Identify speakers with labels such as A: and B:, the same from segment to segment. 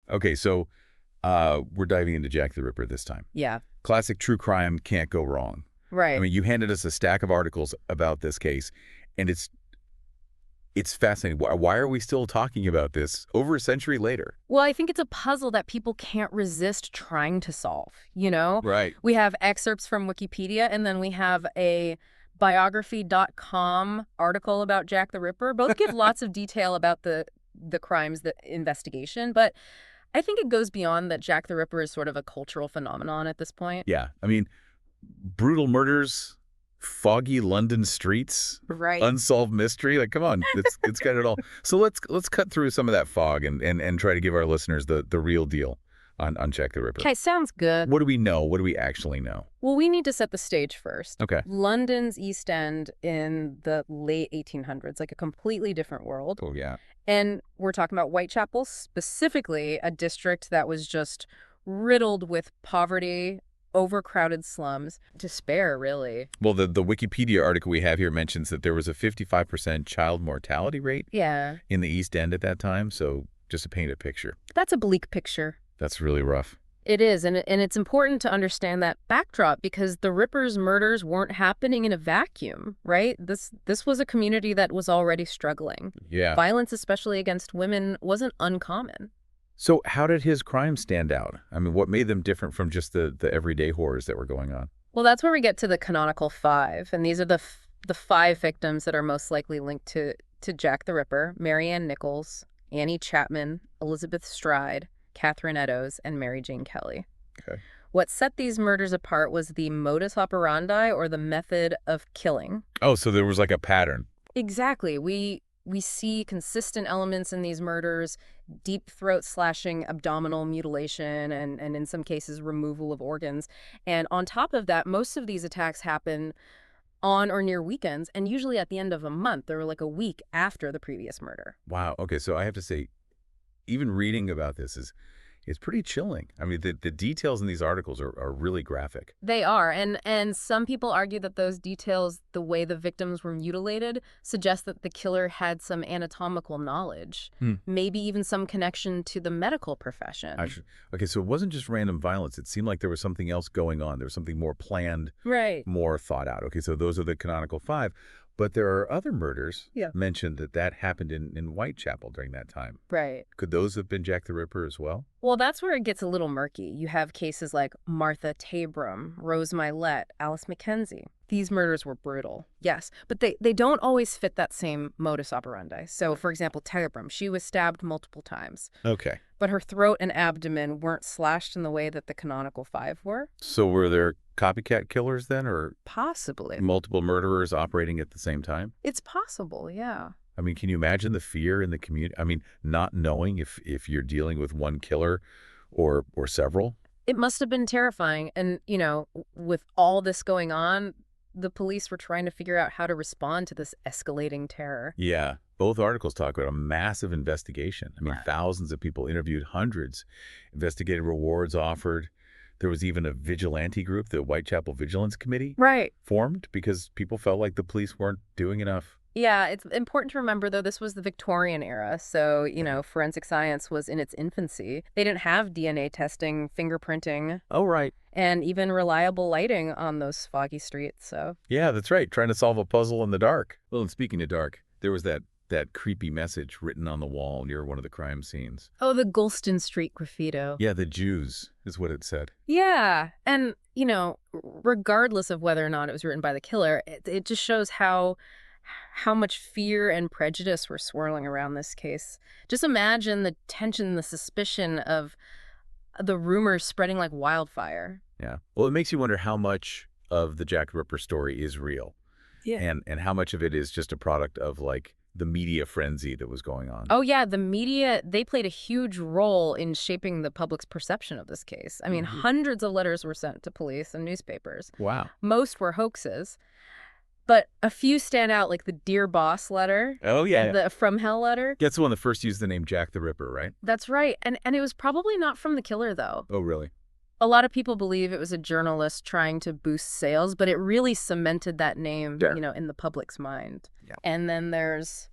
A: Okay, so we're diving into Jack the Ripper this time.
B: Yeah,
A: Classic true crime, can't go wrong. I
B: right.
A: mean, you handed us a stack of articles about this case, and it's fascinating. Why are we still talking about this over a century later?
B: Well, I think it's a puzzle that people can't resist trying to solve, you know?
A: Right.
B: We have excerpts from Wikipedia, and then we have a biography.com article about Jack the Ripper. Both give lots of detail about the crimes, the investigation, but I think it goes beyond that. Jack the Ripper is sort of a cultural phenomenon at this point.
A: Yeah. I mean, brutal murders, foggy London streets,
B: Right.
A: unsolved mystery. Like, come on, it's got it all. So let's cut through some of that fog and try to give our listeners the real deal on Jack the Ripper.
B: Okay, sounds good.
A: What do we know? What do we actually know?
B: Well, we need to set the stage first.
A: Okay.
B: London's East End in the late 1800s, like a completely different world.
A: Oh yeah.
B: And we're talking about Whitechapel, specifically a district that was just riddled with poverty, overcrowded slums, despair, really.
A: Well, the Wikipedia article we have here mentions that there was a 55% child mortality rate
B: Yeah,
A: in the East End at that time. So just to paint a picture,
B: that's a bleak picture.
A: that's really rough.
B: It is, and it's important to understand that backdrop because the Ripper's murders weren't happening in a vacuum, right? This was a community that was already struggling.
A: Yeah.
B: Violence, especially against women, wasn't uncommon.
A: So how did his crimes stand out? I mean, what made them different from just the everyday horrors that were going on?
B: Well, that's where we get to the canonical five, and these are the five victims that are most likely linked to Jack the Ripper: Mary Ann Nichols, Annie Chapman, Elizabeth Stride, Catherine Eddowes, and Mary Jane Kelly.
A: Okay.
B: What set these murders apart was the modus operandi, or the method of killing.
A: Oh, so there was like a pattern.
B: Exactly. We see consistent elements in these murders: deep throat slashing, abdominal mutilation, and in some cases, removal of organs. And on top of that, most of these attacks happen on or near weekends, and usually at the end of a month or like a week after the previous murder.
A: Wow. Okay, so I have to say, even reading about this is pretty chilling. I mean, the details in these articles are really graphic.
B: They are, and some people argue that those details, the way the victims were mutilated, suggest that the killer had some anatomical knowledge, maybe even some connection to the medical profession.
A: Okay, so it wasn't just random violence. It seemed like there was something else going on. There was something more planned,
B: Right.
A: more thought out. Okay, so those are the canonical five. But there are other murders mentioned that happened in Whitechapel during that time.
B: Right.
A: Could those have been Jack the Ripper as well?
B: Well, that's where it gets a little murky. You have cases like Martha Tabram, Rose Milet, Alice Mackenzie. These murders were brutal, yes, but they don't always fit that same modus operandi. So, for example, Tabram, she was stabbed multiple times,
A: Okay.
B: but her throat and abdomen weren't slashed in the way that the canonical five were.
A: So were there copycat killers then, or
B: Possibly.
A: multiple murderers operating at the same time?
B: It's possible, yeah.
A: I mean, can you imagine the fear in the community? I mean, not knowing if you're dealing with one killer or several?
B: It must have been terrifying. And, with all this going on, the police were trying to figure out how to respond to this escalating terror.
A: Yeah. Both articles talk about a massive investigation. I mean,
B: Right.
A: thousands of people interviewed, hundreds, investigative rewards offered. There was even a vigilante group, the Whitechapel Vigilance Committee,
B: Right.
A: formed because people felt like the police weren't doing enough.
B: Yeah, it's important to remember, though, this was the Victorian era, so, forensic science was in its infancy. They didn't have DNA testing, fingerprinting,
A: Oh, right.
B: and even reliable lighting on those foggy streets, so.
A: Yeah, that's right. Trying to solve a puzzle in the dark. Well, and speaking of dark, there was that creepy message written on the wall near one of the crime scenes.
B: Oh, the Gulston Street graffito.
A: Yeah, the Jews is what it said.
B: Yeah, and, regardless of whether or not it was written by the killer, it just shows how much fear and prejudice were swirling around this case. Just imagine the tension, the suspicion of the rumors spreading like wildfire.
A: Yeah. Well, it makes you wonder how much of the Jack the Ripper story is real.
B: Yeah.
A: And how much of it is just a product of like the media frenzy that was going on.
B: Oh, yeah, the media, they played a huge role in shaping the public's perception of this case. I mean, hundreds of letters were sent to police and newspapers.
A: Wow.
B: Most were hoaxes, but a few stand out, like the Dear Boss letter.
A: Oh, yeah.
B: The From Hell letter.
A: That's the one that first used the name Jack the Ripper, right?
B: That's right. And it was probably not from the killer, though.
A: Oh, really?
B: A lot of people believe it was a journalist trying to boost sales, but it really cemented that name,
A: Sure.
B: in the public's mind.
A: Yeah.
B: And then there's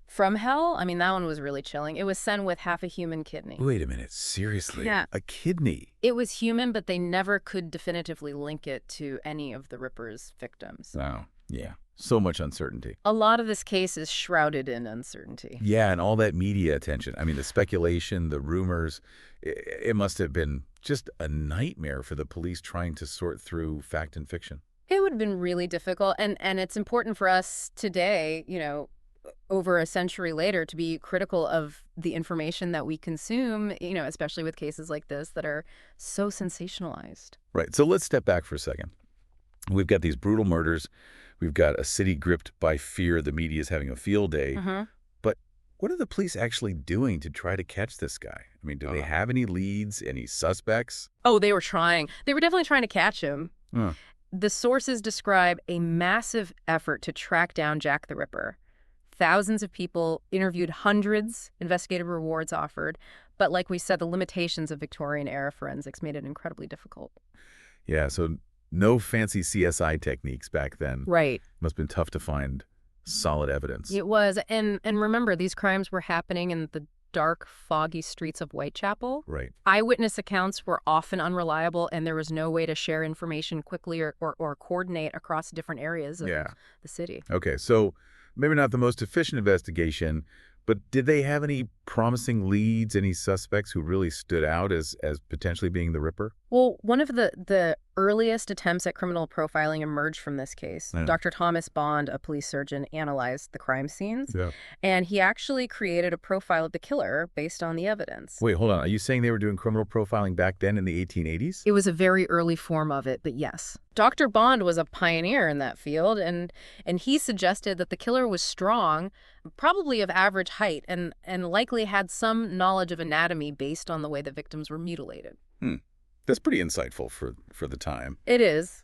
B: From hell? I mean, that one was really chilling. It was sent with half a human kidney.
A: Wait a minute, seriously?
B: Yeah.
A: A kidney?
B: It was human, but they never could definitively link it to any of the Ripper's victims.
A: Wow. Yeah. So much uncertainty.
B: A lot of this case is shrouded in uncertainty.
A: Yeah, and all that media attention. I mean, the speculation, the rumors, it must have been just a nightmare for the police trying to sort through fact and fiction.
B: It would have been really difficult, and it's important for us today, over a century later, to be critical of the information that we consume, especially with cases like this that are so sensationalized.
A: Right. So let's step back for a second. We've got these brutal murders. We've got a city gripped by fear. The media is having a field day. But what are the police actually doing to try to catch this guy? I mean, do they have any leads, any suspects?
B: Oh, they were trying. They were definitely trying to catch him.
A: Huh.
B: The sources describe a massive effort to track down Jack the Ripper. Thousands of people interviewed, hundreds, investigative rewards offered. But like we said, the limitations of Victorian-era forensics made it incredibly difficult.
A: Yeah, so no fancy CSI techniques back then.
B: Right.
A: Must have been tough to find solid evidence.
B: It was. And remember, these crimes were happening in the dark, foggy streets of Whitechapel.
A: Right.
B: Eyewitness accounts were often unreliable, and there was no way to share information quickly or coordinate across different areas of the city.
A: Okay, so maybe not the most efficient investigation, but did they have any promising leads, any suspects who really stood out as potentially being the Ripper?
B: Well, one of the earliest attempts at criminal profiling emerged from this case.
A: Yeah.
B: Dr. Thomas Bond, a police surgeon, analyzed the crime scenes,
A: Yeah.
B: and he actually created a profile of the killer based on the evidence.
A: Wait, hold on. Are you saying they were doing criminal profiling back then in the 1880s?
B: It was a very early form of it, but yes. Dr. Bond was a pioneer in that field, and he suggested that the killer was strong, probably of average height, and likely had some knowledge of anatomy based on the way the victims were mutilated.
A: That's pretty insightful for the time.
B: It is.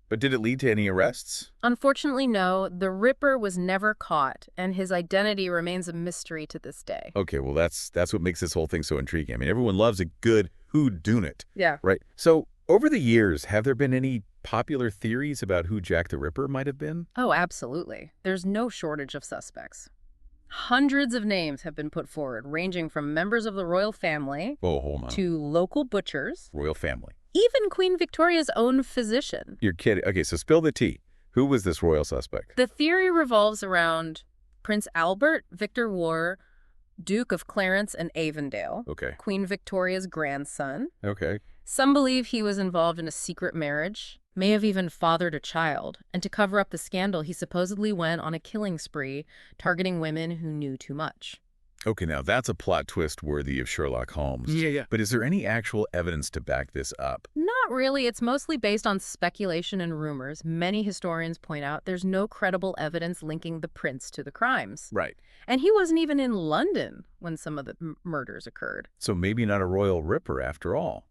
A: But did it lead to any arrests?
B: Unfortunately, no. The Ripper was never caught, and his identity remains a mystery to this day.
A: Okay, well, that's what makes this whole thing so intriguing. I mean, everyone loves a good whodunit.
B: Yeah.
A: Right? So over the years, have there been any popular theories about who Jack the Ripper might have been?
B: Oh, absolutely. There's no shortage of suspects. Hundreds of names have been put forward, ranging from members of the royal family
A: Oh, hold on.
B: to local butchers,
A: Royal family.
B: even Queen Victoria's own physician.
A: You're kidding. Okay, so spill the tea. Who was this royal suspect?
B: The theory revolves around Prince Albert Victor War, Duke of Clarence and Avondale,
A: Okay.
B: Queen Victoria's grandson.
A: Okay.
B: Some believe he was involved in a secret marriage, may have even fathered a child, and to cover up the scandal, he supposedly went on a killing spree, targeting women who knew too much.
A: Okay, now that's a plot twist worthy of Sherlock Holmes.
B: Yeah.
A: But is there any actual evidence to back this up?
B: Not really. It's mostly based on speculation and rumors. Many historians point out there's no credible evidence linking the prince to the crimes.
A: Right.
B: And he wasn't even in London when some of the murders occurred.
A: So maybe not a royal Ripper after all.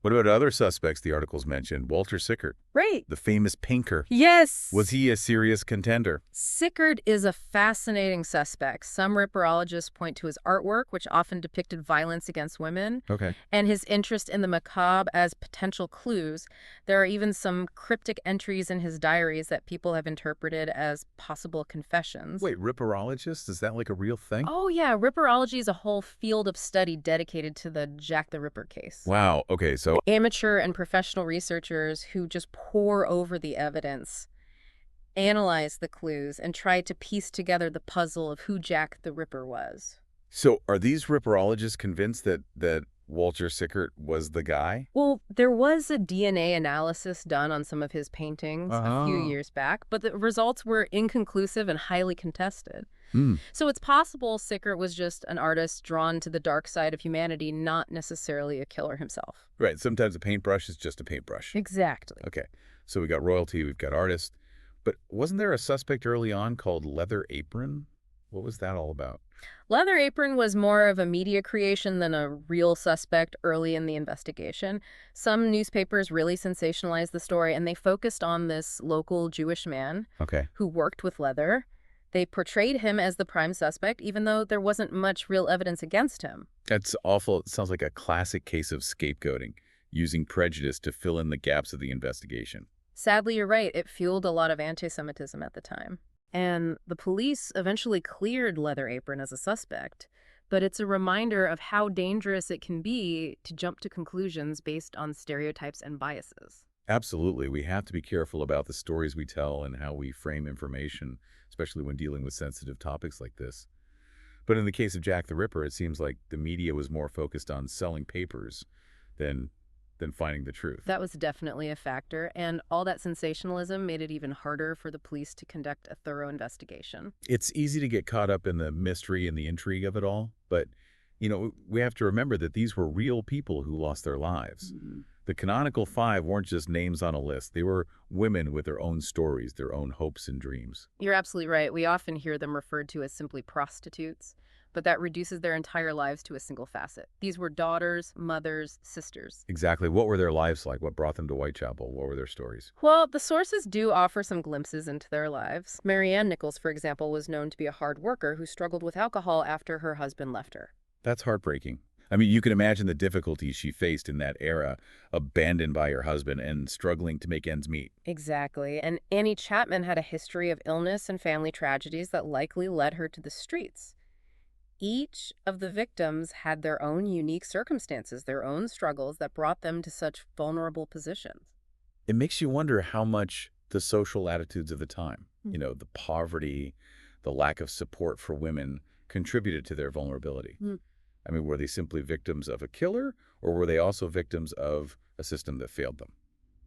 A: What about other suspects the articles mentioned? Walter Sickert,
B: Right.
A: the famous painter.
B: Yes.
A: Was he a serious contender?
B: Sickert is a fascinating suspect. Some ripperologists point to his artwork, which often depicted violence against women,
A: Okay.
B: and his interest in the macabre as potential clues. There are even some cryptic entries in his diaries that people have interpreted as possible confessions.
A: Wait, ripperologist? Is that like a real thing?
B: Oh, yeah. Ripperology is a whole field of study dedicated to the Jack the Ripper case.
A: Wow. Okay, so
B: Amateur and professional researchers who just pore over the evidence, analyze the clues, and try to piece together the puzzle of who Jack the Ripper was.
A: are these ripperologists convinced that Walter Sickert was the guy?
B: Well, there was a DNA analysis done on some of his paintings a few years back, but the results were inconclusive and highly contested. So it's possible Sickert was just an artist drawn to the dark side of humanity, not necessarily a killer himself.
A: Right. Sometimes a paintbrush is just a paintbrush.
B: Exactly.
A: Okay. So we got royalty, we've got artists. But wasn't there a suspect early on called Leather Apron? What was that all about?
B: Leather Apron was more of a media creation than a real suspect early in the investigation. Some newspapers really sensationalized the story, and they focused on this local Jewish man
A: Okay.
B: who worked with leather. They portrayed him as the prime suspect, even though there wasn't much real evidence against him.
A: That's awful. It sounds like a classic case of scapegoating, using prejudice to fill in the gaps of the investigation.
B: Sadly, you're right. It fueled a lot of anti-Semitism at the time. And the police eventually cleared Leather Apron as a suspect, but it's a reminder of how dangerous it can be to jump to conclusions based on stereotypes and biases.
A: Absolutely. We have to be careful about the stories we tell and how we frame information, especially when dealing with sensitive topics like this. But in the case of Jack the Ripper, it seems like the media was more focused on selling papers than finding the truth.
B: That was definitely a factor, and all that sensationalism made it even harder for the police to conduct a thorough investigation.
A: It's easy to get caught up in the mystery and the intrigue of it all, but we have to remember that these were real people who lost their lives. The canonical five weren't just names on a list. They were women with their own stories, their own hopes and dreams.
B: You're absolutely right. We often hear them referred to as simply prostitutes, but that reduces their entire lives to a single facet. These were daughters, mothers, sisters.
A: Exactly. What were their lives like? What brought them to Whitechapel? What were their stories?
B: Well, the sources do offer some glimpses into their lives. Marianne Nichols, for example, was known to be a hard worker who struggled with alcohol after her husband left her.
A: That's heartbreaking. I mean, you can imagine the difficulties she faced in that era, abandoned by her husband and struggling to make ends meet.
B: Exactly. And Annie Chapman had a history of illness and family tragedies that likely led her to the streets. Each of the victims had their own unique circumstances, their own struggles that brought them to such vulnerable positions.
A: It makes you wonder how much the social attitudes of the time,
B: Mm.
A: the poverty, the lack of support for women contributed to their vulnerability.
B: Mm.
A: I mean, were they simply victims of a killer, or were they also victims of a system that failed them?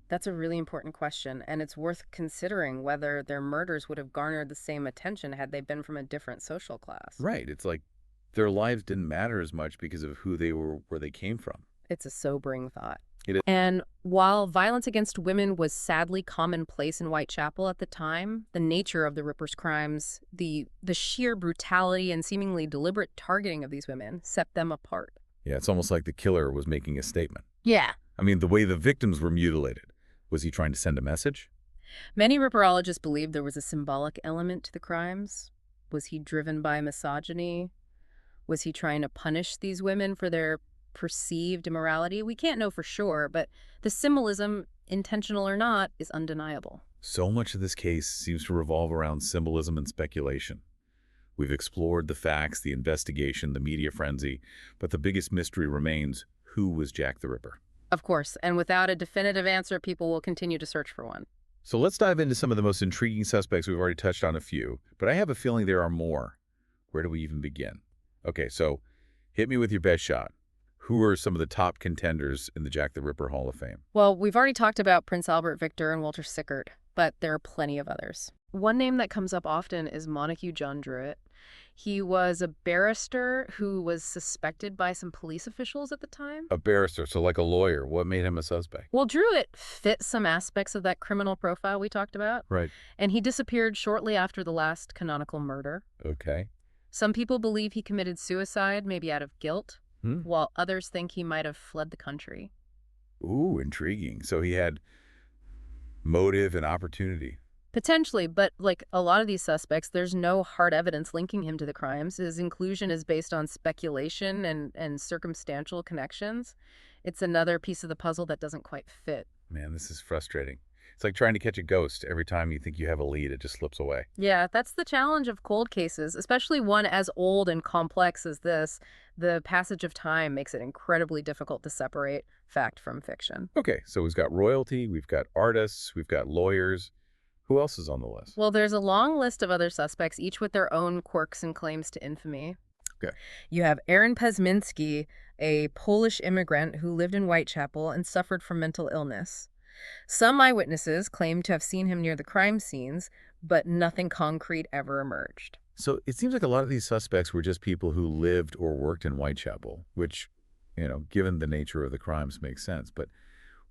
B: That's a really important question, and it's worth considering whether their murders would have garnered the same attention had they been from a different social class.
A: Right. It's like their lives didn't matter as much because of who they were, where they came from.
B: It's a sobering thought.
A: It is.
B: And while violence against women was sadly commonplace in Whitechapel at the time, the nature of the Ripper's crimes, the sheer brutality and seemingly deliberate targeting of these women set them apart.
A: Yeah, it's almost like the killer was making a statement.
B: Yeah.
A: I mean, the way the victims were mutilated, was he trying to send a message?
B: Many Ripperologists believe there was a symbolic element to the crimes. Was he driven by misogyny? Was he trying to punish these women for their perceived immorality? We can't know for sure, but the symbolism, intentional or not, is undeniable.
A: So much of this case seems to revolve around symbolism and speculation. We've explored the facts, the investigation, the media frenzy, but the biggest mystery remains: who was Jack the Ripper?
B: Of course, and without a definitive answer, people will continue to search for one.
A: So let's dive into some of the most intriguing suspects. We've already touched on a few, but I have a feeling there are more. Where do we even begin? Okay, so hit me with your best shot. Who are some of the top contenders in the Jack the Ripper Hall of Fame?
B: Well, we've already talked about Prince Albert Victor and Walter Sickert, but there are plenty of others. One name that comes up often is Montague John Druitt. He was a barrister who was suspected by some police officials at the time.
A: A barrister, so like a lawyer. What made him a suspect?
B: Well, Druitt fit some aspects of that criminal profile we talked about,
A: Right.
B: and he disappeared shortly after the last canonical murder.
A: Okay.
B: Some people believe he committed suicide, maybe out of guilt,
A: Hmm.
B: while others think he might have fled the country.
A: Ooh, intriguing. So he had motive and opportunity.
B: Potentially, but like a lot of these suspects, there's no hard evidence linking him to the crimes. His inclusion is based on speculation and circumstantial connections. It's another piece of the puzzle that doesn't quite fit.
A: Man, this is frustrating. It's like trying to catch a ghost. Every time you think you have a lead, it just slips away.
B: Yeah, that's the challenge of cold cases, especially one as old and complex as this. The passage of time makes it incredibly difficult to separate fact from fiction.
A: Okay, so we've got royalty, we've got artists, we've got lawyers. Who else is on the list?
B: Well, there's a long list of other suspects, each with their own quirks and claims to infamy.
A: Okay.
B: You have Aaron Pezminski, a Polish immigrant who lived in Whitechapel and suffered from mental illness. Some eyewitnesses claim to have seen him near the crime scenes, but nothing concrete ever emerged.
A: So it seems like a lot of these suspects were just people who lived or worked in Whitechapel, which, given the nature of the crimes, makes sense. But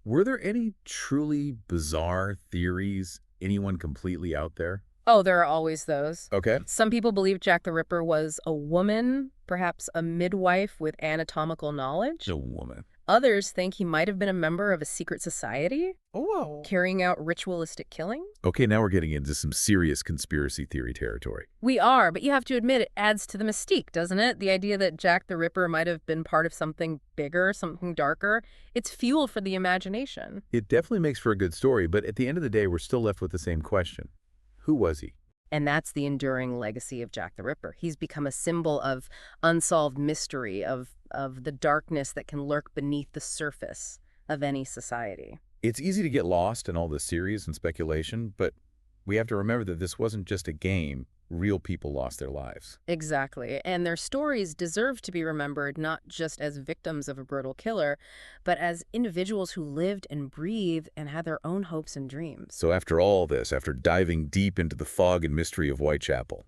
A: were there any truly bizarre theories? Anyone completely out there?
B: Oh, there are always those.
A: Okay.
B: Some people believe Jack the Ripper was a woman, perhaps a midwife with anatomical knowledge.
A: A woman.
B: Others think he might have been a member of a secret society,
A: Oh.
B: carrying out ritualistic killing.
A: Okay, now we're getting into some serious conspiracy theory territory.
B: We are, but you have to admit it adds to the mystique, doesn't it? The idea that Jack the Ripper might have been part of something bigger, something darker. It's fuel for the imagination.
A: It definitely makes for a good story, but at the end of the day, we're still left with the same question. Who was he?
B: And that's the enduring legacy of Jack the Ripper. He's become a symbol of unsolved mystery, of the darkness that can lurk beneath the surface of any society.
A: It's easy to get lost in all the theories and speculation, but we have to remember that this wasn't just a game. Real people lost their lives.
B: Exactly. And their stories deserve to be remembered not just as victims of a brutal killer, but as individuals who lived and breathed and had their own hopes and dreams.
A: So after all this, after diving deep into the fog and mystery of Whitechapel,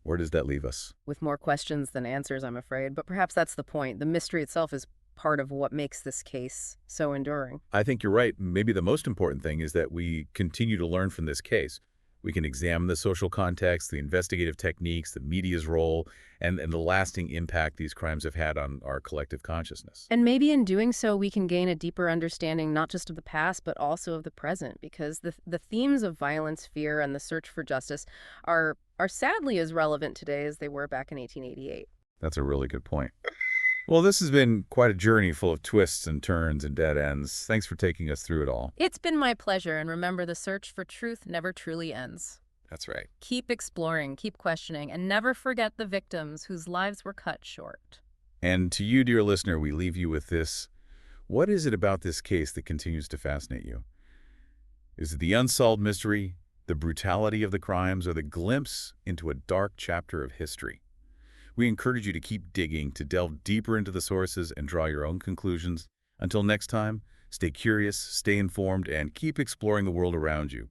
A: where does that leave us?
B: With more questions than answers, I'm afraid. But perhaps that's the point. The mystery itself is part of what makes this case so enduring.
A: I think you're right. Maybe the most important thing is that we continue to learn from this case. We can examine the social context, the investigative techniques, the media's role, and the lasting impact these crimes have had on our collective consciousness.
B: And maybe in doing so, we can gain a deeper understanding not just of the past, but also of the present, because the themes of violence, fear, and the search for justice are sadly as relevant today as they were back in 1888.
A: That's a really good point. Well, this has been quite a journey full of twists and turns and dead ends. Thanks for taking us through it all.
B: It's been my pleasure, and remember, the search for truth never truly ends.
A: That's right.
B: Keep exploring, keep questioning, and never forget the victims whose lives were cut short.
A: And to you, dear listener, we leave you with this. What is it about this case that continues to fascinate you? Is it the unsolved mystery, the brutality of the crimes, or the glimpse into a dark chapter of history? We encourage you to keep digging, to delve deeper into the sources and draw your own conclusions. Until next time, stay curious, stay informed, and keep exploring the world around you.